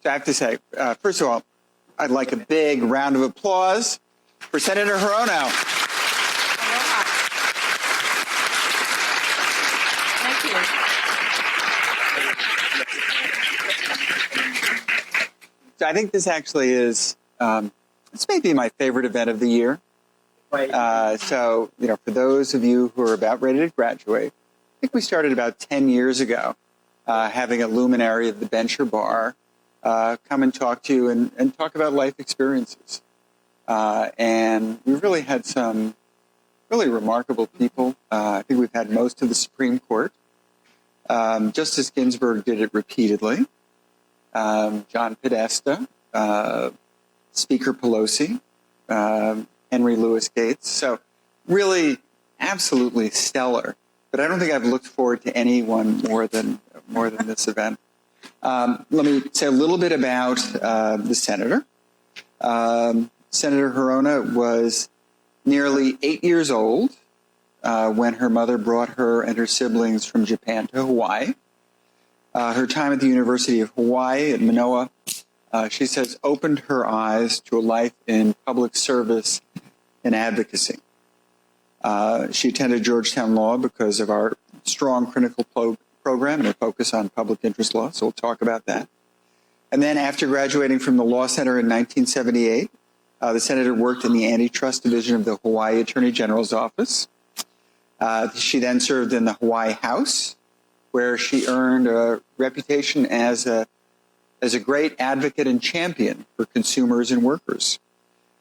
I have to say, first of all, I'd like a big round of applause for Senator Hirono. Thank you. So I think this actually is, this may be my favorite event of the year. Right. So, for those of you who are about ready to graduate, I think we started about 10 years ago, having a luminary of the bench or bar come and talk to you and talk about life experiences. And we really had some really remarkable people. I think we've had most of the Supreme Court. Justice Ginsburg did it repeatedly. John Podesta, Speaker Pelosi, Henry Louis Gates. So really absolutely stellar. But I don't think I've looked forward to anyone more than this event. Let me say a little bit about the senator. Senator Hirono was nearly 8 years old when her mother brought her and her siblings from Japan to Hawaii. Her time at the University of Hawaii at Manoa, she says, opened her eyes to a life in public service and advocacy. She attended Georgetown Law because of our strong critical program and a focus on public interest law, so we'll talk about that. And then after graduating from the Law Center in 1978, the senator worked in the antitrust division of the Hawaii Attorney General's office. She then served in the Hawaii House, where she earned a reputation as a great advocate and champion for consumers and workers.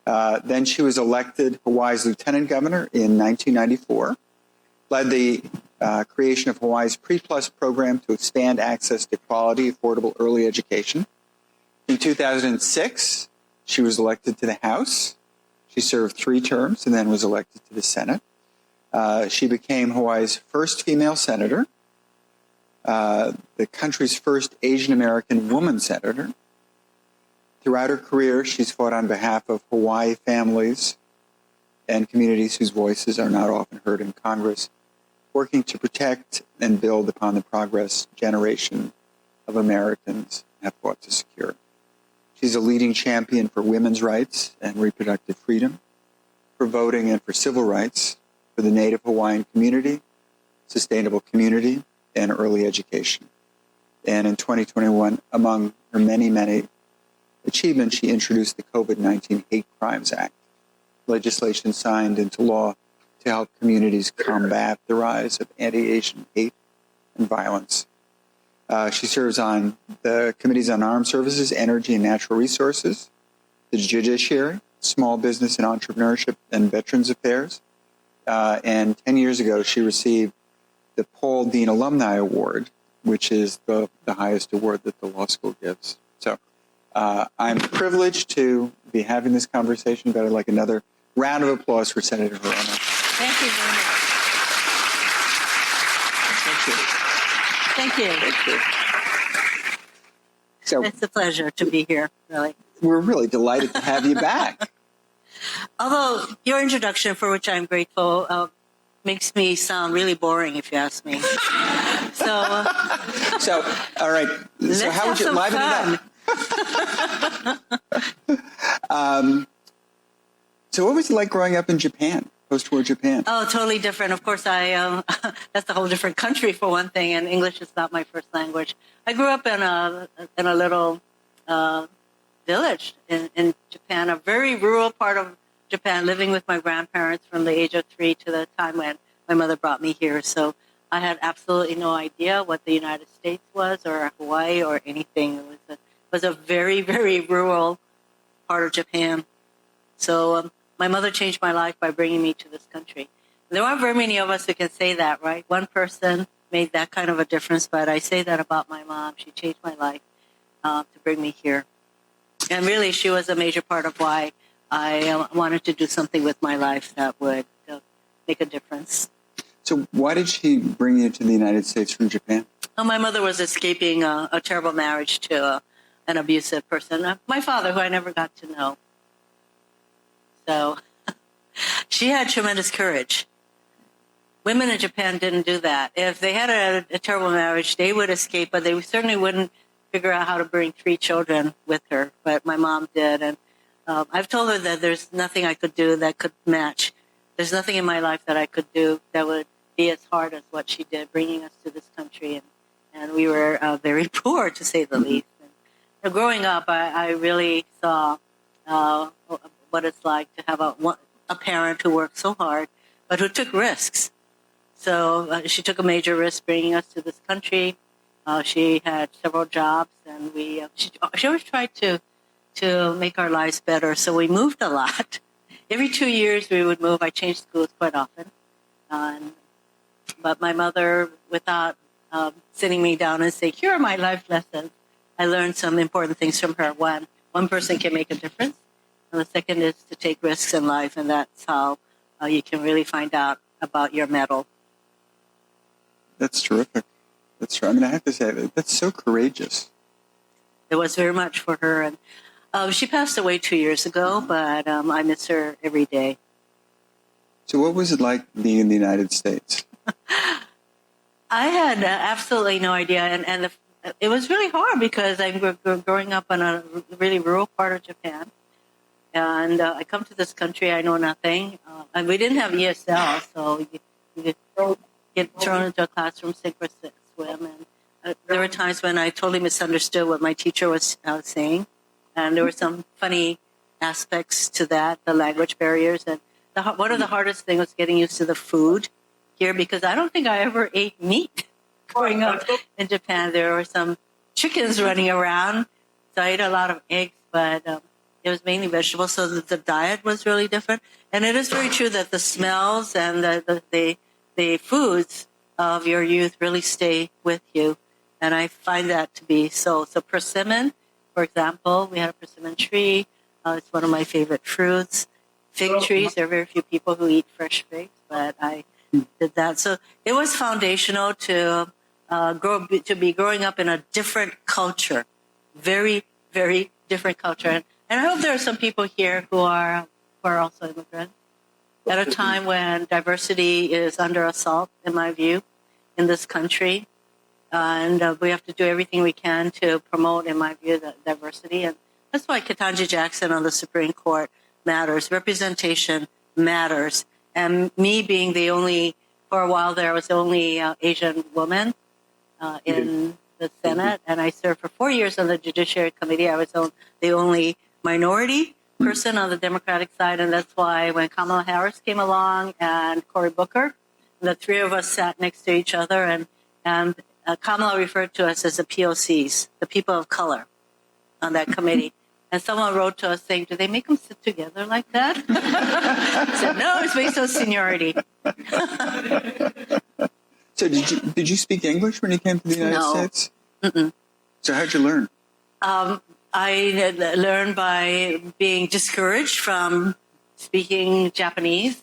Then she was elected Hawaii's lieutenant governor in 1994, led the creation of Hawaii's Pre-Plus program to expand access to quality, affordable early education. In 2006, she was elected to the House. She served 3 terms and then was elected to the Senate. She became Hawaii's first female senator, the country's first Asian American woman senator. Throughout her career, she's fought on behalf of Hawaii families and communities whose voices are not often heard in Congress, working to protect and build upon the progress generation of Americans have fought to secure. She's a leading champion for women's rights and reproductive freedom, for voting and for civil rights, for the Native Hawaiian community, sustainable community, and early education. And in 2021, among her many, many achievements, she introduced the COVID-19 Hate Crimes Act, legislation signed into law to help communities combat the rise of anti-Asian hate and violence. She serves on the committees on armed services, energy and natural resources, the judiciary, small business and entrepreneurship, and veterans affairs. And 10 years ago, she received the Paul Dean Alumni Award, which is the highest award that the law school gives. So I'm privileged to be having this conversation, but I'd like another round of applause for Senator Hirono. Thank you very much. Thank you. Thank you. Thank you. So It's a pleasure to be here, really. we're really delighted to have you back. Although your introduction, for which I'm grateful, makes me sound really boring, if you ask me. So, So, all right. So how would you liven it up? So what was it like growing up in Japan, post-war Japan? Oh, totally different. Of course, that's a whole different country for one thing, and English is not my first language. I grew up in a little village in Japan, a very rural part of Japan, living with my grandparents from the age of 3 to the time when my mother brought me here. So I had absolutely no idea what the United States was or Hawaii or anything. It was a very, very rural part of Japan. So my mother changed my life by bringing me to this country. There aren't very many of us who can say that, right? One person made that kind of a difference, but I say that about my mom. She changed my life to bring me here. And really, she was a major part of why I wanted to do something with my life that would make a difference. So why did she bring you to the United States from Japan? My mother was escaping a terrible marriage to an abusive person. My father, who I never got to know. So she had tremendous courage. Women in Japan didn't do that. If they had a terrible marriage, they would escape, but they certainly wouldn't figure out how to bring 3 children with her, but my mom did. And I've told her that there's nothing I could do that could match. There's nothing in my life that I could do that would be as hard as what she did, bringing us to this country. And we were very poor, to say the least. And growing up, I really saw what it's like to have a parent who worked so hard, but who took risks. So she took a major risk bringing us to this country. She had several jobs, and she always tried to make our lives better. So we moved a lot. Every 2 years we would move. I changed schools quite often. But my mother, without sitting me down and saying, here are my life lessons, I learned some important things from her. One person can make a difference. And the second is to take risks in life. And that's how you can really find out about your mettle. That's terrific. That's true. I mean, I have to say, that's so courageous. It was very much for her. And she passed away 2 years ago, but I miss her every day. So what was it like being in the United States? I had absolutely no idea. And it was really hard because I'm growing up in a really rural part of Japan. And I come to this country, I know nothing. And we didn't have ESL, so you get thrown into a classroom, sink or swim. And there were times when I totally misunderstood what my teacher was saying. And there were some funny aspects to that, the language barriers. And one of the hardest things was getting used to the food here, because I don't think I ever ate meat growing up in Japan. There were some chickens running around, so I ate a lot of eggs, but it was mainly vegetables, so the diet was really different. And it is very true that the smells and the foods of your youth really stay with you, and I find that to be so. So persimmon, for example, we had a persimmon tree. It's one of my favorite fruits. Fig trees, there are very few people who eat fresh figs, but I did that. So it was foundational to be growing up in a different culture, very, very different culture. And I hope there are some people here who are also immigrants at a time when diversity is under assault, in my view, in this country. And we have to do everything we can to promote, in my view, the diversity. And that's why Ketanji Jackson on the Supreme Court matters. Representation matters. And me being for a while there, I was the only Asian woman in the Senate, and I served for 4 years on the Judiciary Committee. I was the only minority person on the Democratic side, and that's why when Kamala Harris came along and Cory Booker, the 3 of us sat next to each other, and Kamala referred to us as the POCs, the people of color, on that committee. And someone wrote to us saying, do they make them sit together like that? I said, no, it's based on seniority. So did you speak English when you came to the United States? Mm-mm. So how'd you learn? I learned by being discouraged from speaking Japanese.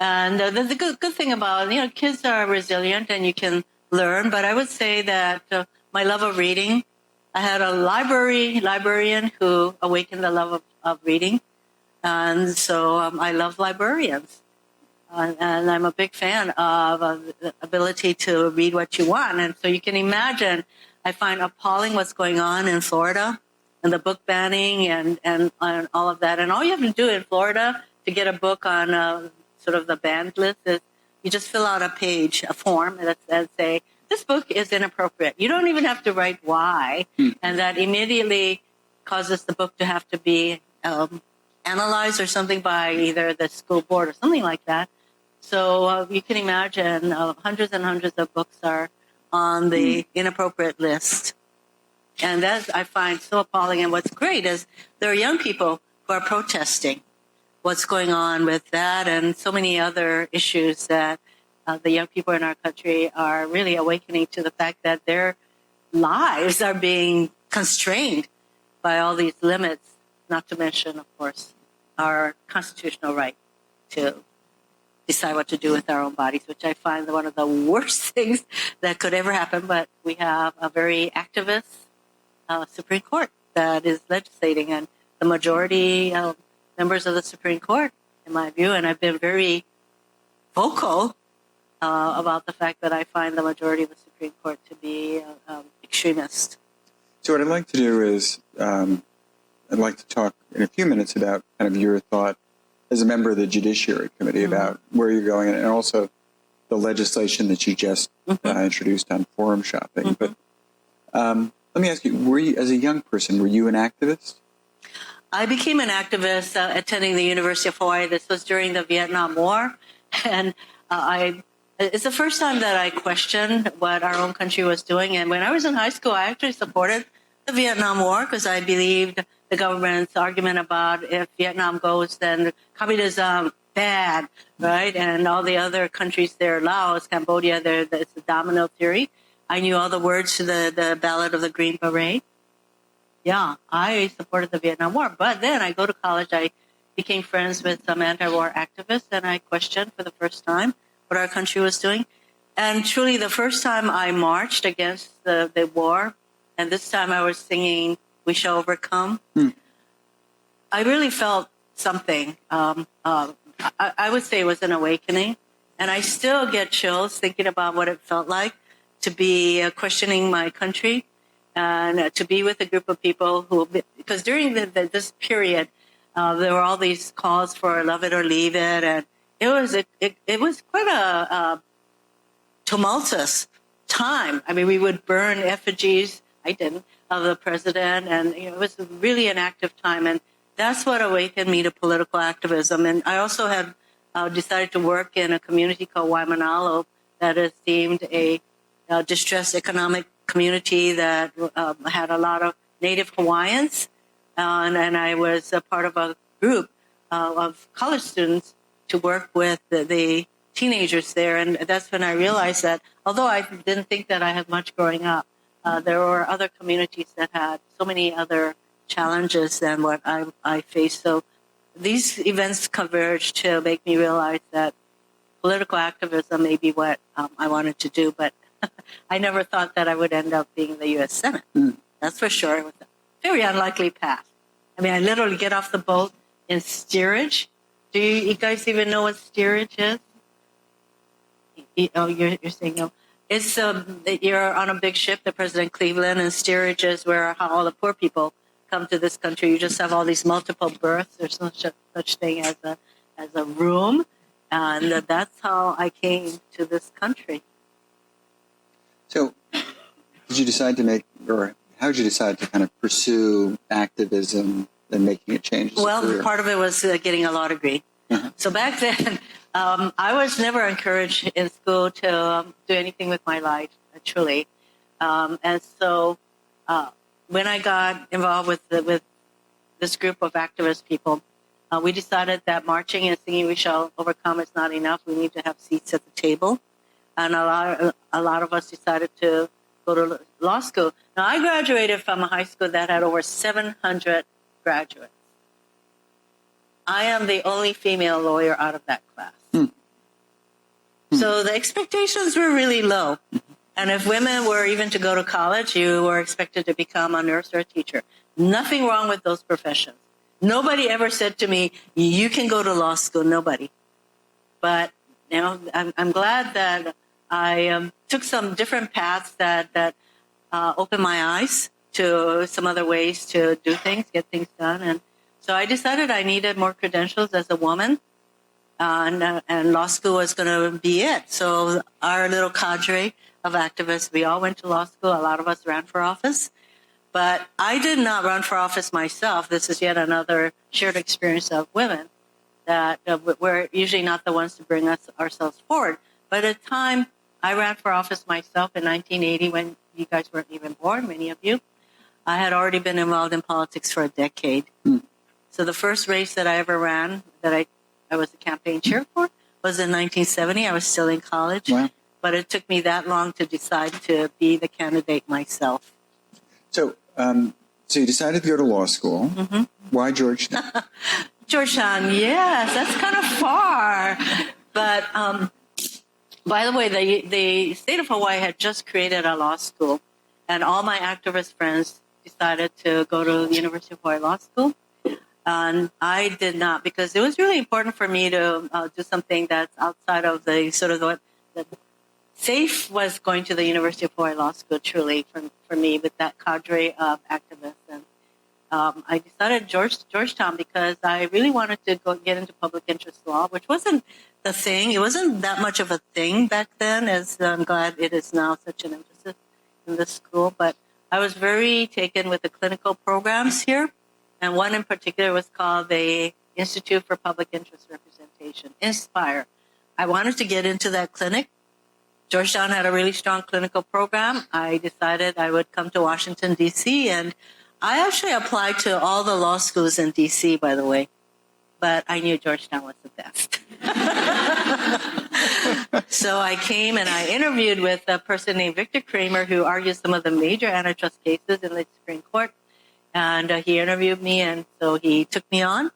And the good thing about, kids are resilient and you can learn. But I would say that my love of reading, I had a librarian who awakened the love of reading. And so I love librarians. And I'm a big fan of the ability to read what you want. And so you can imagine, I find appalling what's going on in Florida and the book banning and all of that. And all you have to do in Florida to get a book on sort of the banned list is you just fill out a form that say, this book is inappropriate. You don't even have to write why. And that immediately causes the book to have to be analyzed or something by either the school board or something like that. So you can imagine hundreds and hundreds of books are on the inappropriate list. And that I find so appalling. And what's great is there are young people who are protesting what's going on with that and so many other issues that the young people in our country are really awakening to the fact that their lives are being constrained by all these limits, not to mention, of course, our constitutional right to decide what to do with our own bodies, which I find one of the worst things that could ever happen. But we have a very activist Supreme Court that is legislating, and the majority members of the Supreme Court, in my view, and I've been very vocal about the fact that I find the majority of the Supreme Court to be extremist. So what I'd like to do is I'd like to talk in a few minutes about kind of your thought as a member of the Judiciary Committee about where you're going and also the legislation that you just introduced on forum shopping. But let me ask you, were you, as a young person, were you an activist? I became an activist attending the University of Hawaii. This was during the Vietnam War. And it's the first time that I questioned what our own country was doing. And when I was in high school, I actually supported the Vietnam War because I believed the government's argument about if Vietnam goes, then communism, bad, right? And all the other countries there, Laos, Cambodia, it's the domino theory. I knew all the words to the Ballad of the Green Beret. Yeah, I supported the Vietnam War. But then I go to college, I became friends with some anti-war activists, and I questioned for the first time what our country was doing. And truly, the first time I marched against the war, and this time I was singing We Shall Overcome, I really felt something. I would say it was an awakening. And I still get chills thinking about what it felt like to be questioning my country and to be with a group of people who, because during this period, there were all these calls for love it or leave it. And it was quite a tumultuous time. I mean, we would burn effigies, I didn't, of the president. And it was really an active time. And that's what awakened me to political activism. And I also had decided to work in a community called Waimanalo that is deemed a distressed economic community that had a lot of Native Hawaiians. And I was a part of a group of college students to work with the teenagers there. And that's when I realized that although I didn't think that I had much growing up, there were other communities that had so many other challenges than what I faced. So these events converged to make me realize that political activism may be what I wanted to do, but I never thought that I would end up being in the U.S. Senate. That's for sure. It was a very unlikely path. I mean, I literally get off the boat in steerage. Do you guys even know what steerage is? Oh, you're saying no. It's you're on a big ship, the President Cleveland, and steerage is where all the poor people come to this country. You just have all these multiple berths. There's no such thing as a room, and that's how I came to this country. So, did you decide to how did you decide to kind of pursue activism and making a change? Well, part of it was getting a law degree. So back then, I was never encouraged in school to do anything with my life, truly. And so when I got involved with this group of activist people, we decided that marching and singing We Shall Overcome is not enough. We need to have seats at the table. And a lot of us decided to go to law school. Now, I graduated from a high school that had over 700 graduates. I am the only female lawyer out of that class. So the expectations were really low. And if women were even to go to college, you were expected to become a nurse or a teacher. Nothing wrong with those professions. Nobody ever said to me, you can go to law school. Nobody. But, I'm glad that I took some different paths that opened my eyes to some other ways to do things, get things done. And so I decided I needed more credentials as a woman, and law school was going to be it. So our little cadre of activists, we all went to law school. A lot of us ran for office. But I did not run for office myself. This is yet another shared experience of women that we're usually not the ones to bring ourselves forward. But at the time, I ran for office myself in 1980 when you guys weren't even born, many of you. I had already been involved in politics for a decade. So the first race that I ever ran that I was the campaign chair for was in 1970. I was still in college. Wow. But it took me that long to decide to be the candidate myself. So you decided to go to law school. Why Georgetown? Georgetown, yes, that's kind of far. But by the way, the state of Hawaii had just created a law school, and all my activist friends decided to go to the University of Hawaii Law School. And I did not, because it was really important for me to do something that's outside of the sort of the safe was going to the University of Hawaii Law School, truly, for me, with that cadre of activists. And I decided Georgetown because I really wanted to get into public interest law, which wasn't the thing. It wasn't that much of a thing back then, as I'm glad it is now such an emphasis in this school. But I was very taken with the clinical programs here. And one in particular was called the Institute for Public Interest Representation, INSPIRE. I wanted to get into that clinic. Georgetown had a really strong clinical program. I decided I would come to Washington, D.C., and I actually applied to all the law schools in D.C., by the way, but I knew Georgetown was the best. So I came and I interviewed with a person named Victor Kramer, who argues some of the major antitrust cases in the Supreme Court, and he interviewed me, and so he took me on.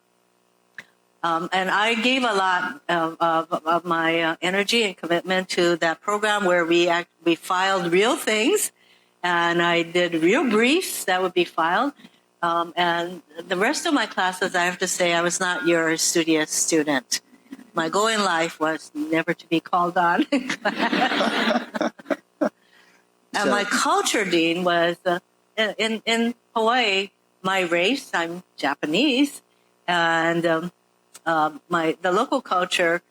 And I gave a lot of my energy and commitment to that program where we filed real things, and I did real briefs that would be filed. And the rest of my classes, I have to say, I was not your studious student. My goal in life was never to be called on in class. And my culture dean was in Hawaii. My race, I'm Japanese, and the local culture,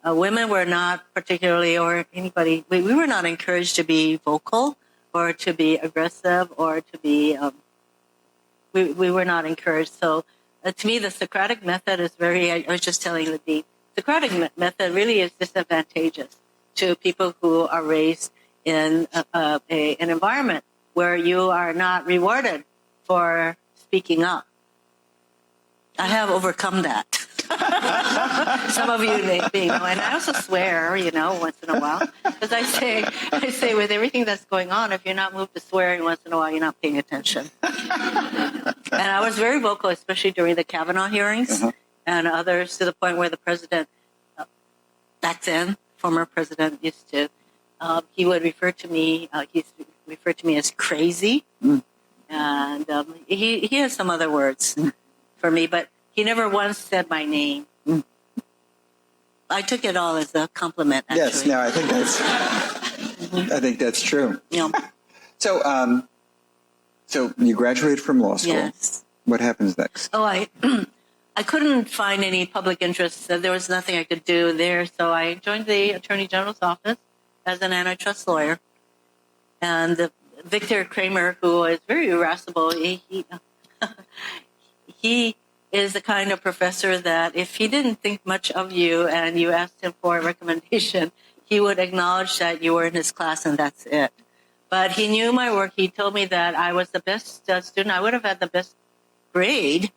women were not particularly, or anybody, we were not encouraged to be vocal or to be aggressive or to be, we were not encouraged. So to me, the Socratic method is I was just telling the dean, Socratic method really is disadvantageous to people who are raised in an environment where you are not rewarded for speaking up. I have overcome that. Some of you may know, and I also swear, once in a while, because I say with everything that's going on, if you're not moved to swearing once in a while, you're not paying attention. And I was very vocal, especially during the Kavanaugh hearings and others, to the point where the president, back then, former president, used to, he would refer to me, as crazy, and he has some other words for me, but he never once said my name. I took it all as a compliment, actually. Yes, no, I think that's true. Yeah. So you graduated from law school. Yes. What happens next? Oh, I couldn't find any public interest. There was nothing I could do there, so I joined the Attorney General's office as an antitrust lawyer. And Victor Kramer, who is very irascible, he is the kind of professor that if he didn't think much of you and you asked him for a recommendation, he would acknowledge that you were in his class and that's it. But he knew my work. He told me that I was the best student. I would have had the best grade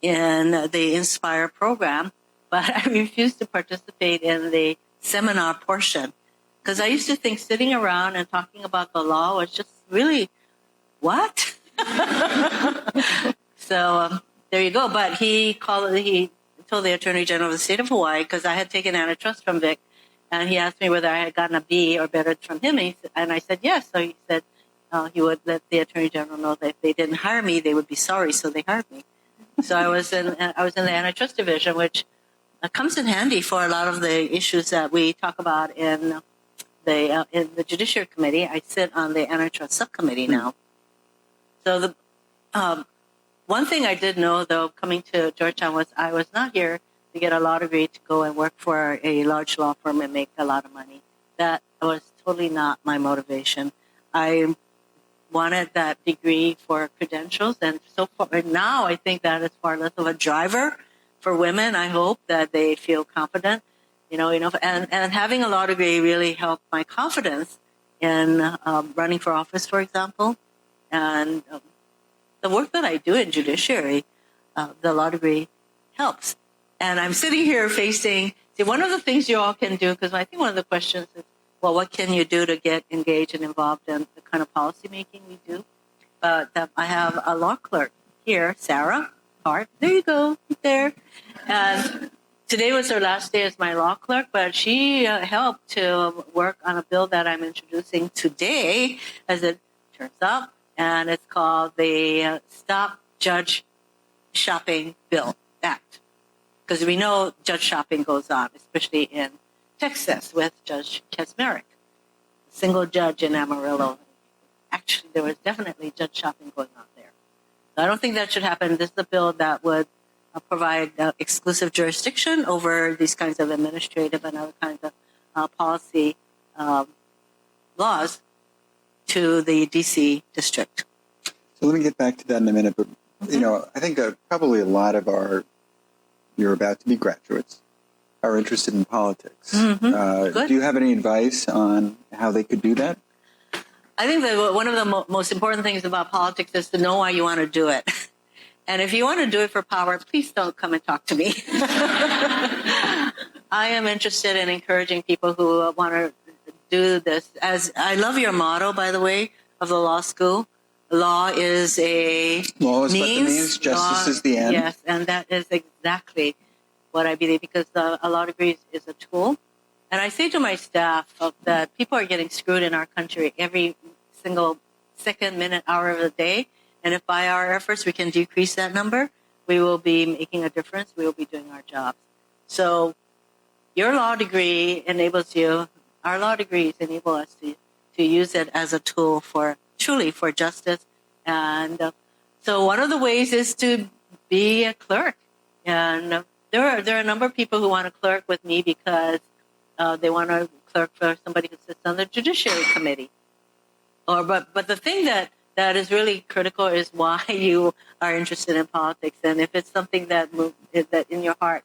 in the INSPIRE program, but I refused to participate in the seminar portion because I used to think sitting around and talking about the law was just really, what? So there you go. But he told the Attorney General of the state of Hawaii, because I had taken antitrust from Vic, and he asked me whether I had gotten a B or better from him, and I said yes. So he said he would let the Attorney General know that if they didn't hire me, they would be sorry. So they hired me. So I was in the antitrust division, which comes in handy for a lot of the issues that we talk about in the Judiciary Committee. I sit on the antitrust subcommittee now. So the one thing I did know, though, coming to Georgetown, was I was not here to get a law degree to go and work for a large law firm and make a lot of money. That was totally not my motivation. I wanted that degree for credentials, and so far now I think that is far less of a driver for women. I hope that they feel confident, and having a law degree really helped my confidence in running for office, for example, and the work that I do in judiciary, the law degree helps. And I'm sitting here one of the things you all can do, because I think one of the questions is, well, what can you do to get engaged and involved in the kind of policy making we do? But I have a law clerk here, Sarah Hart. There you go, right there. And today was her last day as my law clerk, but she helped to work on a bill that I'm introducing today, as it turns out. And it's called the Stop Judge Shopping Bill Act. Because we know judge shopping goes on, especially in Texas with Judge Kaczmarek. single judge in Amarillo. Actually, there was definitely judge shopping going on there. So I don't think that should happen. This is a bill that would provide exclusive jurisdiction over these kinds of administrative and other kinds of policy laws to the D.C. district. So let me get back to that in a minute. But, I think probably a lot of you're about to be graduates, are interested in politics. Do you have any advice on how they could do that? I think that one of the most important things about politics is to know why you want to do it. And if you want to do it for power, please don't come and talk to me. I am interested in encouraging people who want to do this. As I love your motto, by the way, of the law school. Law is a law is means, but the means, justice is the end. Yes, and that is exactly what I believe, because a law degree is a tool. And I say to my staff that people are getting screwed in our country every single second, minute, hour of the day. And if by our efforts we can decrease that number, we will be making a difference. We will be doing our jobs. So your law degree enables you, our law degrees enable us to use it as a tool truly for justice. And so one of the ways is to be a clerk. And there are a number of people who want to clerk with me because they want to clerk for somebody who sits on the Judiciary Committee. But the thing that is really critical is why you are interested in politics. And if it's something that in your heart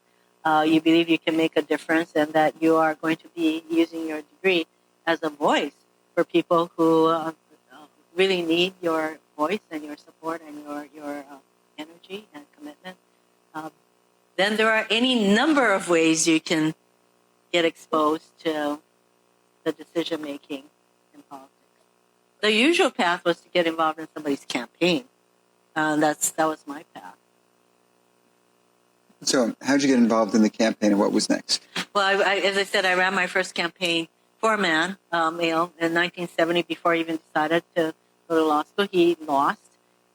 you believe you can make a difference, and that you are going to be using your degree as a voice for people who really need your voice and your support and your energy and commitment, then there are any number of ways you can get exposed to the decision making in politics. The usual path was to get involved in somebody's campaign. That was my path. So how did you get involved in the campaign, and what was next? Well, as I said, I ran my first campaign for a man, male, in 1970 before I even decided to go to law school. He lost.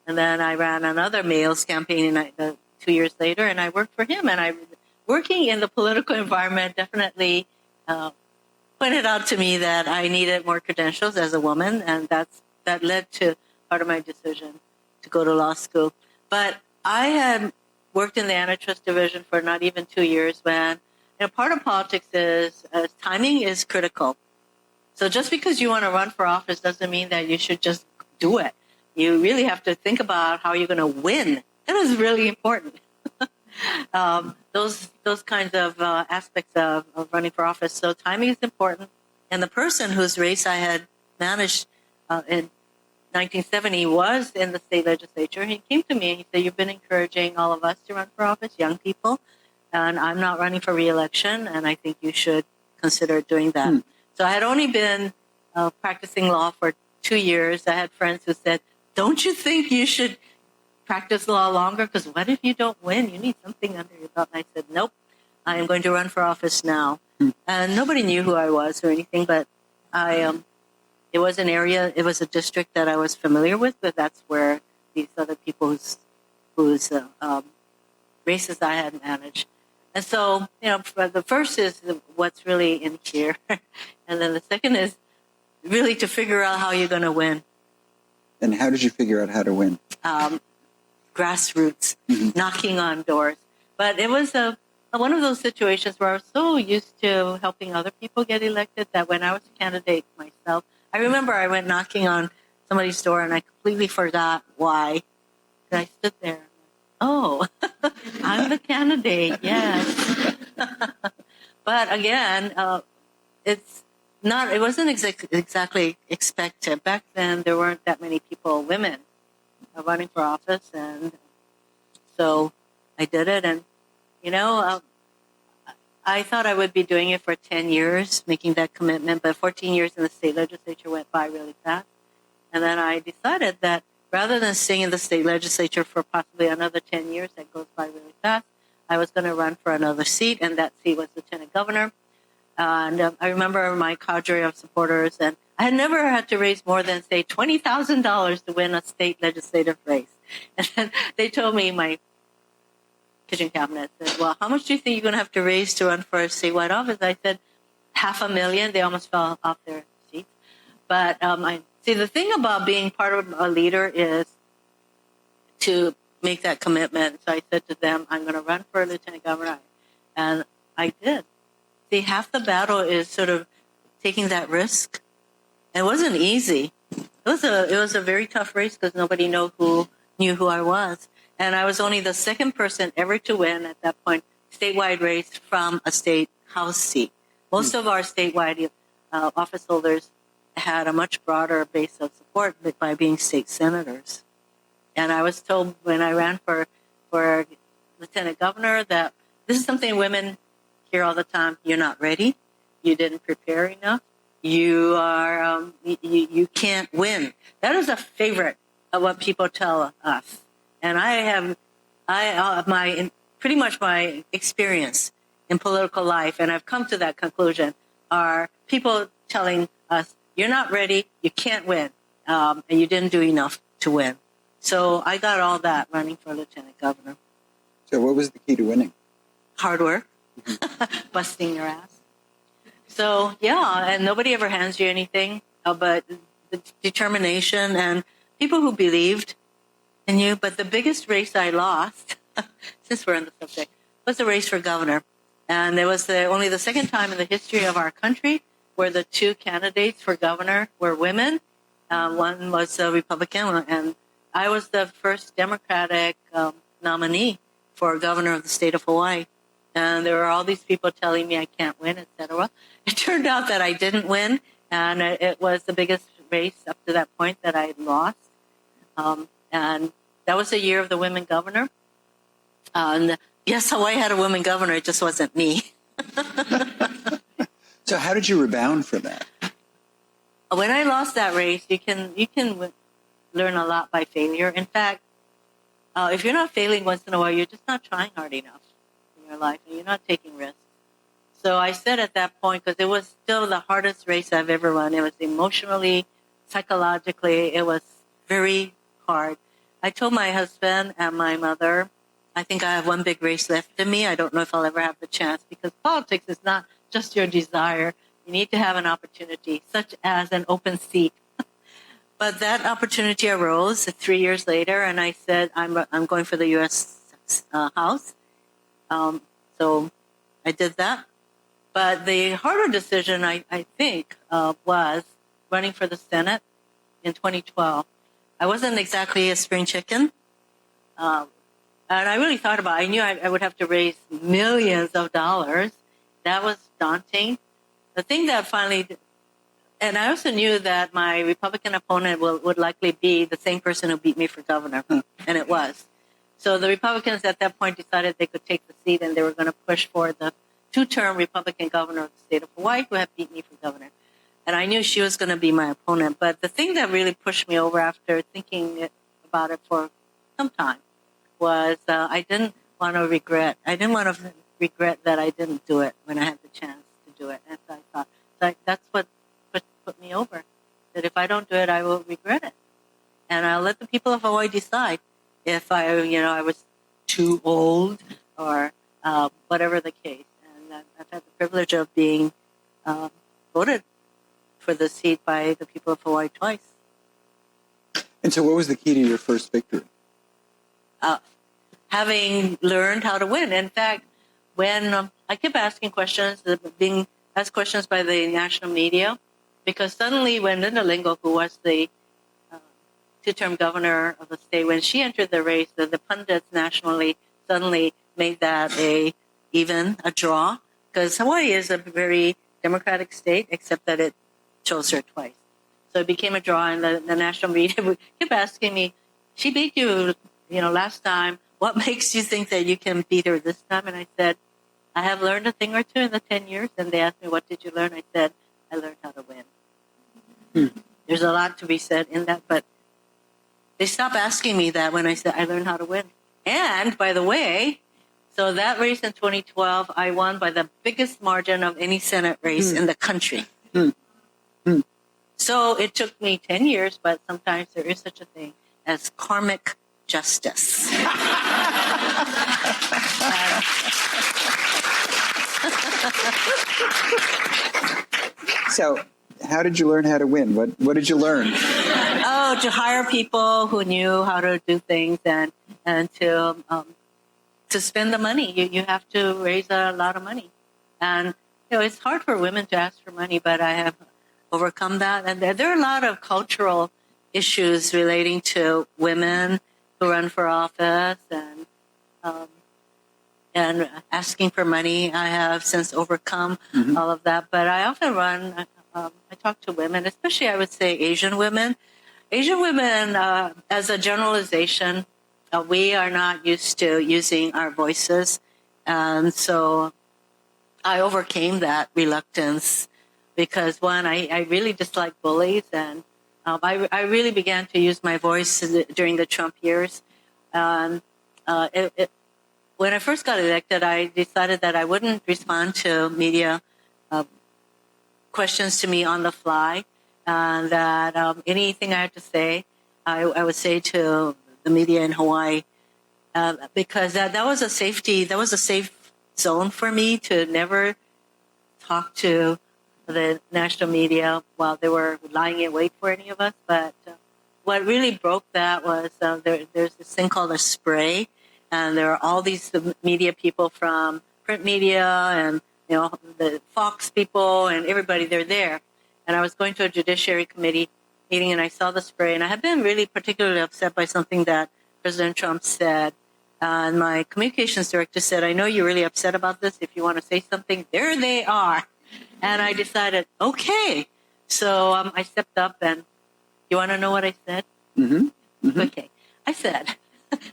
And then I ran another male's campaign 2 years later, and I worked for him. And working in the political environment definitely pointed out to me that I needed more credentials as a woman, and that led to part of my decision to go to law school. But I had worked in the antitrust division for not even 2 years when part of politics is timing is critical. So just because you want to run for office doesn't mean that you should just do it. You really have to think about how you're going to win. That is really important. Those kinds of aspects of running for office. So timing is important. And the person whose race I had managed in 1970 was in the state legislature. He came to me and he said, "You've been encouraging all of us to run for office, young people, and I'm not running for re-election, and I think you should consider doing that." So I had only been practicing law for 2 years. I had friends who said, "Don't you think you should practice law longer? Because what if you don't win? You need something under your belt." And I said, "Nope, I am going to run for office now." And nobody knew who I was or anything, but it was an area, it was a district that I was familiar with, but that's where these other people whose races I had managed. And so, the first is what's really in here. And then the second is really to figure out how you're going to win. And how did you figure out how to win? Grassroots, knocking on doors. But it was one of those situations where I was so used to helping other people get elected that when I was a candidate myself, I remember I went knocking on somebody's door and I completely forgot why. And I stood there. Oh, I'm the candidate, yes. But again, it wasn't exactly expected. Back then, there weren't that many women running for office. And so I did it. And, I thought I would be doing it for 10 years, making that commitment. But 14 years in the state legislature went by really fast. And then I decided that rather than staying in the state legislature for possibly another 10 years, that goes by really fast, I was going to run for another seat, and that seat was lieutenant governor. And I remember my cadre of supporters, and I had never had to raise more than, say, $20,000 to win a state legislative race. And then they told me, my kitchen cabinet said, "Well, how much do you think you're going to have to raise to run for a statewide office?" I said, $500,000. They almost fell off their seats. But I see the thing about being part of a leader is to make that commitment. So I said to them, I'm going to run for lieutenant governor. And I did. See, half the battle is sort of taking that risk. It wasn't easy. It was a very tough race because nobody knew who I was. And I was only the second person ever to win at that point, statewide race from a state house seat. Most of our statewide office holders had a much broader base of support by being state senators. And I was told when I ran for lieutenant governor that this is something women hear all the time. You're not ready. You didn't prepare enough. You are you can't win. That is a favorite of what people tell us. And pretty much my experience in political life, and I've come to that conclusion, are people telling us, you're not ready, you can't win, and you didn't do enough to win. So I got all that running for lieutenant governor. So what was the key to winning? Hard work, busting your ass. So, yeah, and nobody ever hands you anything but the determination and people who believed in you. But the biggest race I lost, since we're on the subject, was the race for governor. And it was only the second time in the history of our country where the two candidates for governor were women. One was a Republican, and I was the first Democratic nominee for governor of the state of Hawaii. And there were all these people telling me I can't win, etc. It turned out that I didn't win, and it was the biggest race up to that point that I lost. And that was the year of the women governor. And yes, Hawaii had a woman governor. It just wasn't me. So how did you rebound from that? When I lost that race, you can learn a lot by failure. In fact, if you're not failing once in a while, you're just not trying hard enough in your life, and you're not taking risks. So I said at that point, because it was still the hardest race I've ever run. It was emotionally, psychologically, it was very hard. I told my husband and my mother, I think I have one big race left in me. I don't know if I'll ever have the chance, because politics is not just your desire. You need to have an opportunity, such as an open seat. But that opportunity arose 3 years later, and I said, I'm going for the U.S. House. So I did that. But the harder decision, I think, was running for the Senate in 2012. I wasn't exactly a spring chicken. And I really thought about it. I knew I would have to raise millions of dollars. That was daunting. The thing that finally, and I also knew that my Republican opponent would likely be the same person who beat me for governor, and it was. So the Republicans at that point decided they could take the seat, and they were going to push for the two-term Republican governor of the state of Hawaii who had beat me for governor. And I knew she was going to be my opponent. But the thing that really pushed me over after thinking about it for some time was I didn't want to regret. I didn't want to regret that I didn't do it when I had the chance to do it. And so I thought, that's what put me over, that if I don't do it, I will regret it. And I'll let the people of Hawaii decide if I was too old or whatever the case. And I've had the privilege of being voted for the seat by the people of Hawaii twice. And so what was the key to your first victory? Having learned how to win. In fact, when I kept asking questions, being asked questions by the national media, because suddenly when Linda Lingle, who was the two-term governor of the state, when she entered the race, the pundits nationally suddenly made that a draw, because Hawaii is a very democratic state, except that it chose her twice. So it became a draw, and the national media kept asking me, she beat you, last time. What makes you think that you can beat her this time? And I said, I have learned a thing or two in the 10 years. And they asked me, what did you learn? I said, I learned how to win. There's a lot to be said in that, but they stopped asking me that when I said I learned how to win. And, by the way, so that race in 2012, I won by the biggest margin of any Senate race in the country. So it took me 10 years, but sometimes there is such a thing as karmic justice. So how did you learn how to win? What did you learn? Oh, to hire people who knew how to do things and to spend the money. You have to raise a lot of money. And, it's hard for women to ask for money, but I have overcome that. And there are a lot of cultural issues relating to women who run for office and asking for money. I have since overcome all of that. But I often I talk to women, especially I would say Asian women. Asian women, as a generalization, we are not used to using our voices. And so I overcame that reluctance because, one, I really dislike bullies. And I really began to use my voice during the Trump years. When I first got elected, I decided that I wouldn't respond to media questions to me on the fly. That anything I had to say, I would say to the media in Hawaii, because that was a safe zone for me to never talk to the national media while they were lying in wait for any of us. But what really broke that was there's this thing called a spray, and there are all these media people from print media and the Fox people and everybody. They're there. And I was going to a Judiciary Committee meeting, and I saw the spray. And I had been really particularly upset by something that President Trump said. And my communications director said, I know you're really upset about this. If you want to say something, there they are. And I decided, okay. So I stepped up, and you want to know what I said? Mm-hmm. Mm-hmm. Okay. I said,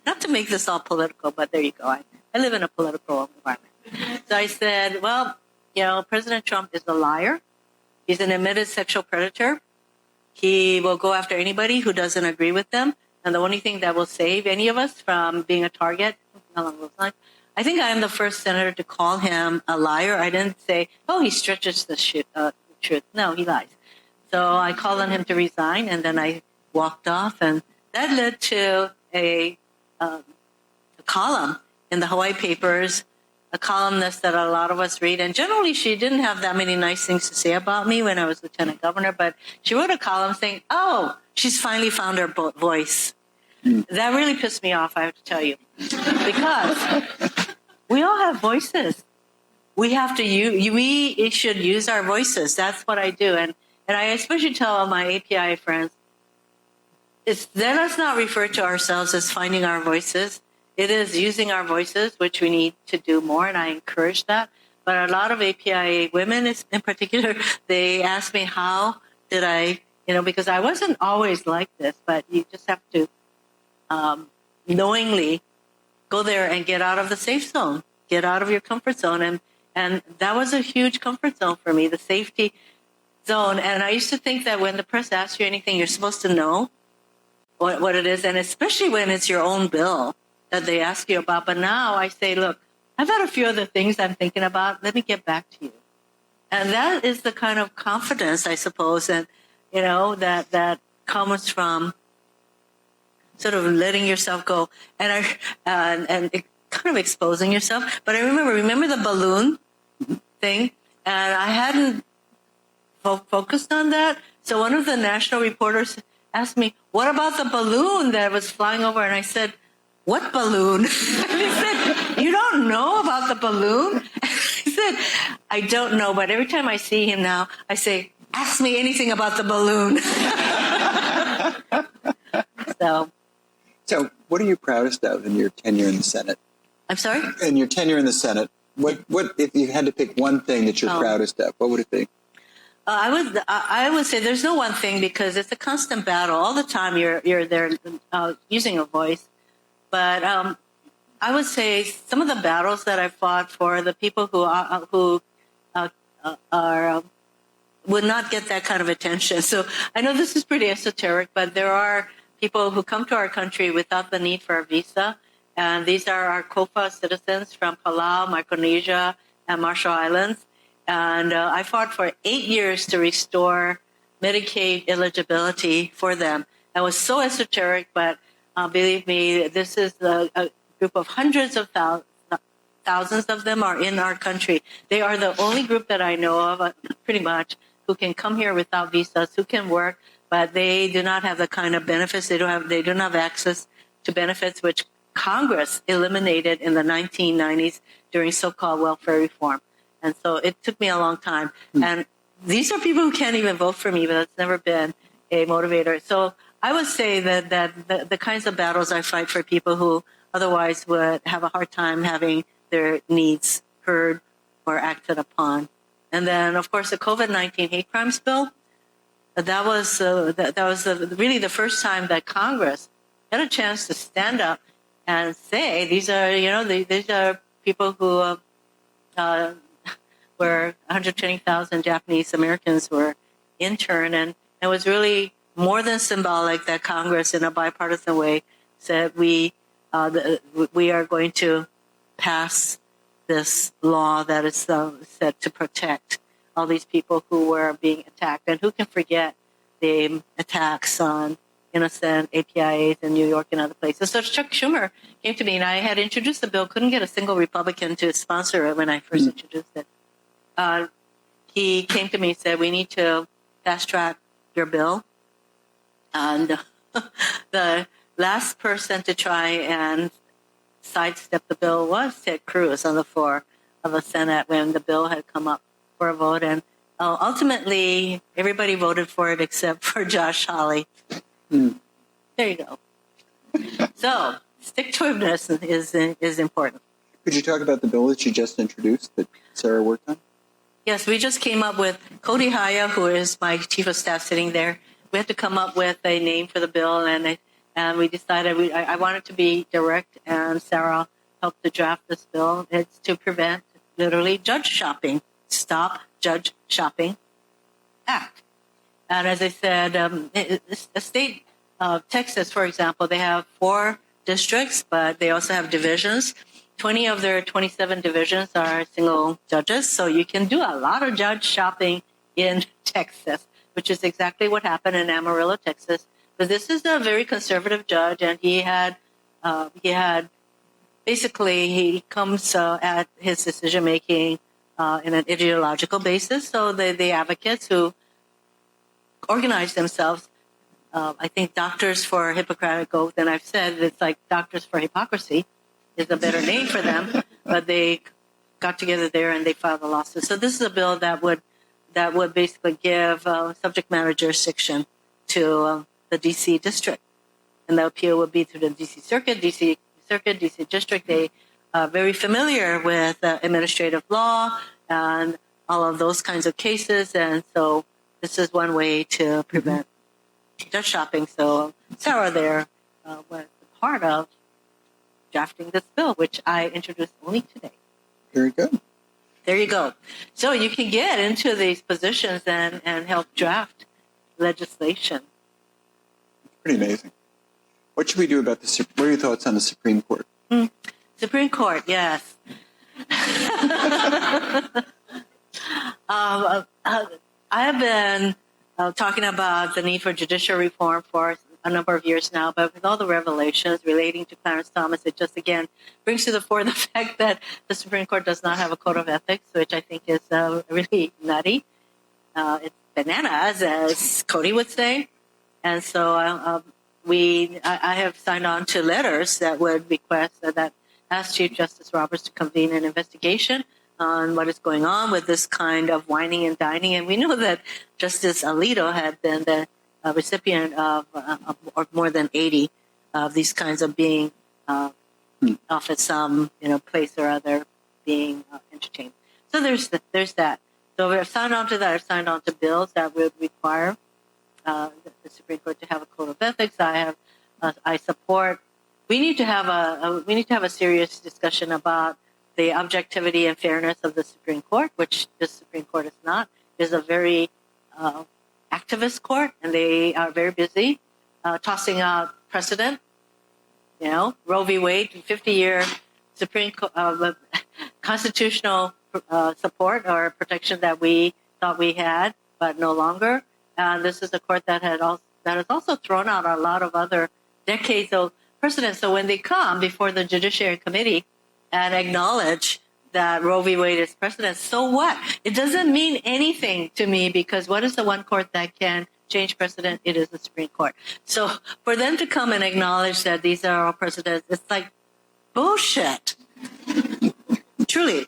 not to make this all political, but there you go. I live in a political environment. So I said, well, President Trump is a liar. He's an admitted sexual predator. He will go after anybody who doesn't agree with them. And the only thing that will save any of us from being a target, along those lines, I think I am the first senator to call him a liar. I didn't say, oh, he stretches the truth. No, he lies. So I called on him to resign, and then I walked off. And that led to a column in the Hawaii papers, a columnist that a lot of us read. And generally, she didn't have that many nice things to say about me when I was lieutenant governor, but she wrote a column saying, oh, she's finally found her voice. That really pissed me off, I have to tell you, because we all have voices. We have to we should use our voices. That's what I do. And I especially tell my API friends, let us not refer to ourselves as finding our voices. It is using our voices, which we need to do more, and I encourage that. But a lot of API women in particular, they ask me, how did I, because I wasn't always like this, but you just have to knowingly go there and get out of the safe zone, get out of your comfort zone. And that was a huge comfort zone for me, the safety zone. And I used to think that when the press asks you anything, you're supposed to know what it is, and especially when it's your own bill that they ask you about. But now I say, look, I've had a few other things I'm thinking about. Let me get back to you. And that is the kind of confidence, I suppose, and that comes from sort of letting yourself go and kind of exposing yourself. But I remember the balloon thing, and I hadn't focused on that. So one of the national reporters asked me, what about the balloon that was flying over? And I said, what balloon? And he said, you don't know about the balloon? And I said, I don't know, but every time I see him now, I say, ask me anything about the balloon. So what are you proudest of in your tenure in the Senate? I'm sorry? In your tenure in the Senate, what if you had to pick one thing that you're proudest of, what would it be? I would say there's no one thing, because it's a constant battle. All the time you're there using your voice. But I would say some of the battles that I fought for the people who would not get that kind of attention. So I know this is pretty esoteric, but there are people who come to our country without the need for a visa. And these are our COFA citizens from Palau, Micronesia, and Marshall Islands. And I fought for 8 years to restore Medicaid eligibility for them. That was so esoteric, but believe me, this is a group of hundreds of thousands of them are in our country. They are the only group that I know of, pretty much, who can come here without visas, who can work, but they do not have the kind of benefits. They don't have access to benefits which Congress eliminated in the 1990s during so-called welfare reform. And so it took me a long time. And these are people who can't even vote for me, but that's never been a motivator. So I would say that the kinds of battles I fight for people who otherwise would have a hard time having their needs heard or acted upon. And then, of course, the COVID-19 hate crimes bill. That was really the first time that Congress had a chance to stand up and say these are people who where 120,000 Japanese Americans were interned, and it was really more than symbolic that Congress, in a bipartisan way, said we are going to pass this law that is set to protect all these people who were being attacked. And who can forget the attacks on innocent APIAs in New York and other places? So Chuck Schumer came to me, and I had introduced the bill, couldn't get a single Republican to sponsor it when I first introduced it. He came to me and said, we need to fast track your bill. And the last person to try and sidestep the bill was Ted Cruz on the floor of the Senate when the bill had come up for a vote. And ultimately, everybody voted for it except for Josh Hawley. There you go. So, stick-to-itiveness is important. Could you talk about the bill that you just introduced that Sarah worked on? Yes, we just came up with Cody Haya, who is my chief of staff sitting there. We had to come up with a name for the bill, and we decided I wanted to be direct, and Sarah helped to draft this bill. It's to prevent, literally, judge shopping. Stop Judge Shopping Act. And as I said, the state of Texas, for example, they have 4 districts, but they also have divisions. 20 of their 27 divisions are single judges, so you can do a lot of judge shopping in Texas, which is exactly what happened in Amarillo, Texas. But this is a very conservative judge, and he had basically, he comes at his decision making in an ideological basis. So the advocates who organize themselves, I think Doctors for Hippocratic Oath, and I've said it's like Doctors for Hypocrisy is a better name for them, but they got together there and they filed a lawsuit. So this is a bill that would basically give subject matter jurisdiction to the D.C. district, and the appeal would be through the D.C. Circuit, D.C. District. They are very familiar with administrative law and all of those kinds of cases, and so this is one way to prevent judge shopping. So Sarah there was a part of drafting this bill, which I introduced only today. Very good. There you go. So you can get into these positions and help draft legislation. Pretty amazing. What should we do about the? What are your thoughts on the Supreme Court? Supreme Court, yes. I have been talking about the need for judicial reform for a number of years now, but with all the revelations relating to Clarence Thomas, it just again brings to the fore the fact that the Supreme Court does not have a code of ethics, which I think is really nutty. It's bananas, as Cody would say. And so I have signed on to letters that would request that ask Chief Justice Roberts to convene an investigation on what is going on with this kind of whining and dining. And we know that Justice Alito had been the recipient of more than 80 of these kinds of being off at some place or other being entertained. So there's that. So I've signed on to that. I've signed on to bills that would require the Supreme Court to have a code of ethics. I support. We need to have a serious discussion about the objectivity and fairness of the Supreme Court, which the Supreme Court is not. It's a very activist court, and they are very busy tossing out precedent. Roe v. Wade, 50-year Supreme constitutional support or protection that we thought we had, but no longer. This is a court that has also thrown out a lot of other decades-old precedents. So when they come before the Judiciary Committee and acknowledge that Roe v. Wade is precedent. So what? It doesn't mean anything to me, because what is the one court that can change precedent? It is the Supreme Court. So for them to come and acknowledge that these are all precedents, it's like bullshit. Truly.